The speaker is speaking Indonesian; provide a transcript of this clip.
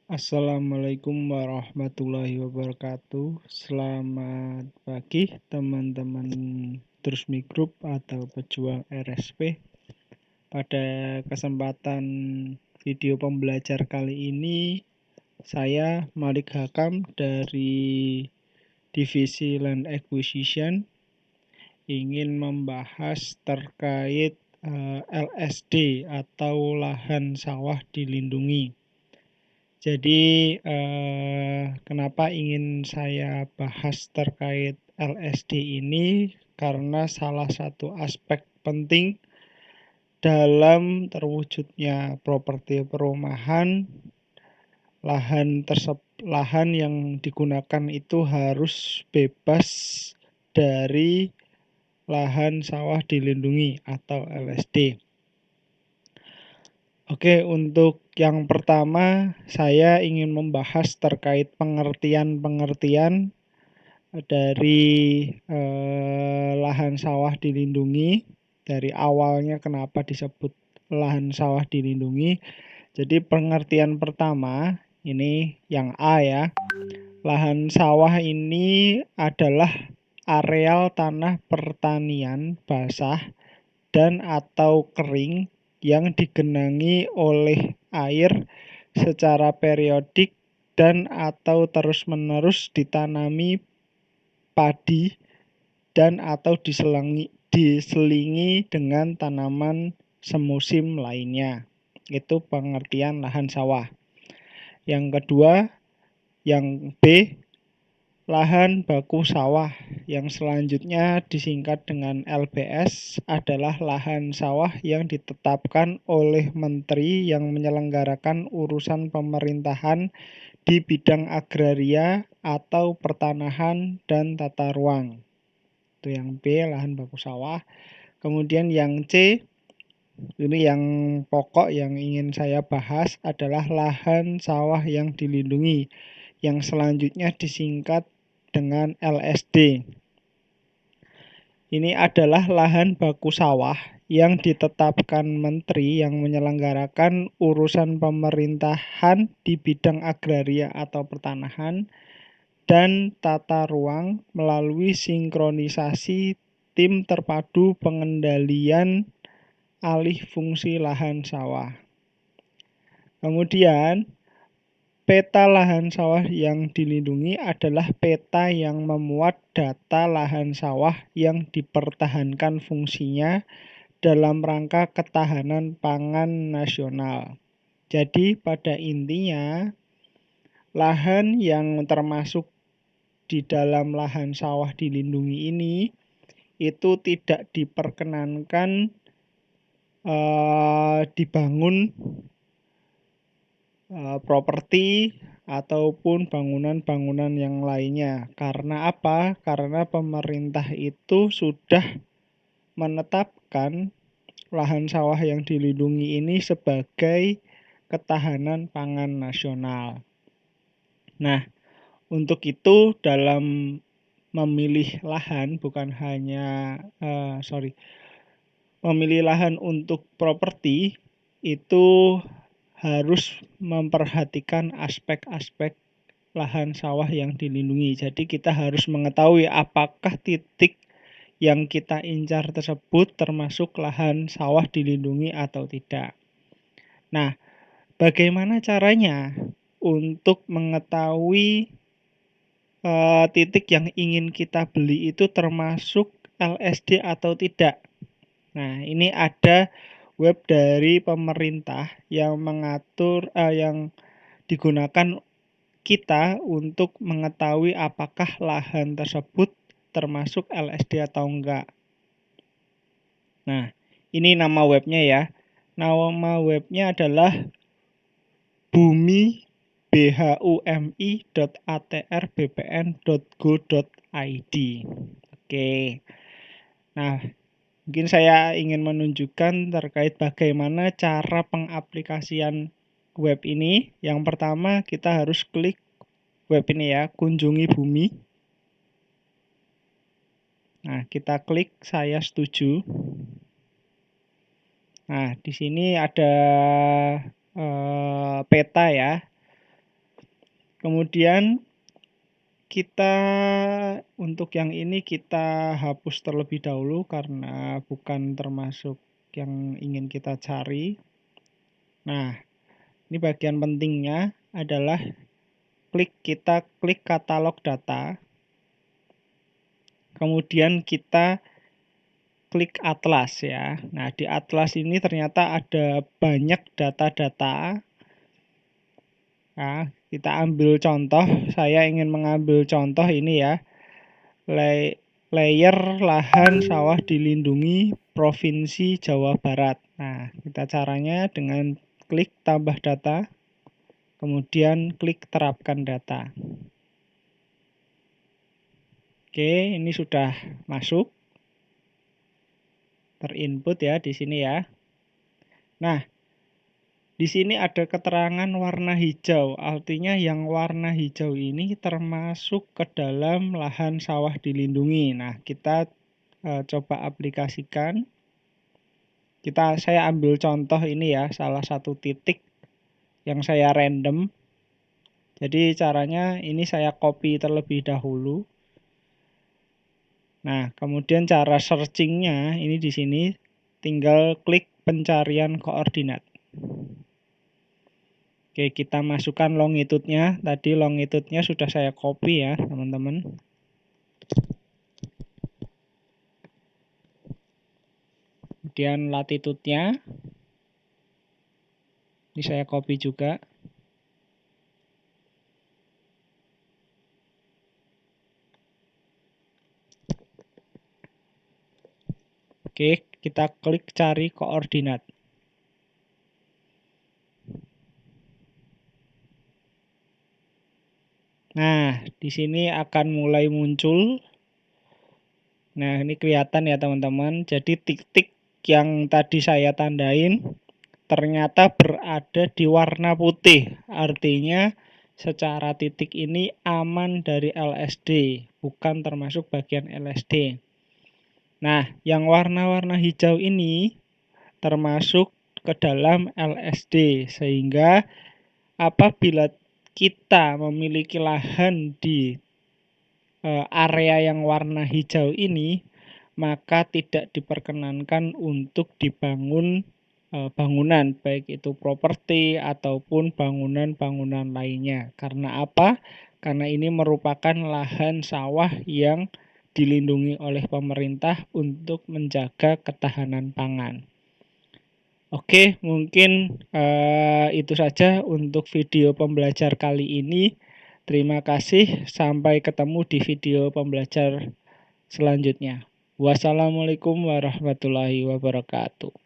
Assalamualaikum warahmatullahi wabarakatuh. Selamat pagi teman-teman Trusmi Group atau pejuang RSP. Pada kesempatan video pembelajar kali ini, saya Malik Hakam dari Divisi Land Acquisition ingin membahas terkait LSD atau lahan sawah dilindungi. Jadi, kenapa ingin saya bahas terkait LSD ini? Karena salah satu aspek penting dalam terwujudnya properti perumahan, lahan yang digunakan itu harus bebas dari lahan sawah dilindungi atau LSD. Oke, untuk yang pertama saya ingin membahas terkait pengertian-pengertian dari lahan sawah dilindungi. Dari awalnya kenapa disebut lahan sawah dilindungi. Jadi pengertian pertama, ini yang A ya. Lahan sawah ini adalah areal tanah pertanian basah dan atau kering yang digenangi oleh air secara periodik dan atau terus-menerus ditanami padi dan atau diselingi dengan tanaman semusim lainnya. Itu pengertian lahan sawah. Yang kedua, yang B, lahan baku sawah yang selanjutnya disingkat dengan LBS adalah lahan sawah yang ditetapkan oleh menteri yang menyelenggarakan urusan pemerintahan di bidang agraria atau pertanahan dan tata ruang. Itu yang B, lahan baku sawah. Kemudian yang C, ini yang pokok yang ingin saya bahas adalah lahan sawah yang dilindungi yang selanjutnya disingkat dengan LSD. Ini adalah lahan baku sawah yang ditetapkan menteri yang menyelenggarakan urusan pemerintahan di bidang agraria atau pertanahan dan tata ruang melalui sinkronisasi tim terpadu pengendalian alih fungsi lahan sawah. Kemudian peta lahan sawah yang dilindungi adalah peta yang memuat data lahan sawah yang dipertahankan fungsinya dalam rangka ketahanan pangan nasional. Jadi pada intinya, lahan yang termasuk di dalam lahan sawah dilindungi ini itu tidak diperkenankan dibangun properti ataupun bangunan-bangunan yang lainnya. Karena apa? Karena pemerintah itu sudah menetapkan lahan sawah yang dilindungi ini sebagai ketahanan pangan nasional. Nah, untuk itu dalam memilih lahan bukan hanya memilih lahan untuk properti itu harus memperhatikan aspek-aspek lahan sawah yang dilindungi. Jadi kita harus mengetahui apakah titik yang kita incar tersebut termasuk lahan sawah dilindungi atau tidak. Nah, bagaimana caranya untuk mengetahui titik yang ingin kita beli itu termasuk LSD atau tidak? Nah, ini ada web dari pemerintah yang mengatur yang digunakan kita untuk mengetahui apakah lahan tersebut termasuk LSD atau enggak. Nah, ini nama webnya ya. Nama webnya adalah bumi.atrbpn.go.id. Oke. Nah, mungkin saya ingin menunjukkan terkait bagaimana cara pengaplikasian web ini. Yang pertama kita harus klik web ini ya, kunjungi bumi. Nah, kita klik saya setuju. Nah, di sini ada peta ya. Kemudian kita untuk yang ini kita hapus terlebih dahulu karena bukan termasuk yang ingin kita cari. Nah, ini bagian pentingnya adalah kita klik katalog data. Kemudian kita klik atlas ya. Nah, di atlas ini ternyata ada banyak data-data. Nah, kita ambil contoh, saya ingin mengambil contoh ini ya. Layer lahan sawah dilindungi Provinsi Jawa Barat. Nah, kita caranya dengan klik tambah data, kemudian klik terapkan data. Oke, ini sudah masuk. Terinput ya di sini ya. Nah, di sini ada keterangan warna hijau, artinya yang warna hijau ini termasuk ke dalam lahan sawah dilindungi. Nah, kita coba aplikasikan. Saya ambil contoh ini ya, salah satu titik yang saya random. Jadi caranya ini saya copy terlebih dahulu. Nah, kemudian cara searchingnya ini di sini tinggal klik pencarian koordinat. Oke, kita masukkan longitude-nya. Tadi longitude-nya sudah saya copy ya, teman-teman. Kemudian latitude-nya. Ini saya copy juga. Oke, kita klik cari koordinat. Nah, di sini akan mulai muncul. Nah, ini kelihatan ya teman-teman. Jadi titik yang tadi saya tandain ternyata berada di warna putih. Artinya secara titik ini aman dari LSD, bukan termasuk bagian LSD. Nah, yang warna-warna hijau ini termasuk ke dalam LSD, sehingga apabila kita memiliki lahan di area yang warna hijau ini, maka tidak diperkenankan untuk dibangun bangunan, baik itu properti ataupun bangunan-bangunan lainnya. Karena apa? Karena ini merupakan lahan sawah yang dilindungi oleh pemerintah untuk menjaga ketahanan pangan. Oke, mungkin itu saja untuk video pembelajar kali ini. Terima kasih, sampai ketemu di video pembelajar selanjutnya. Wassalamualaikum warahmatullahi wabarakatuh.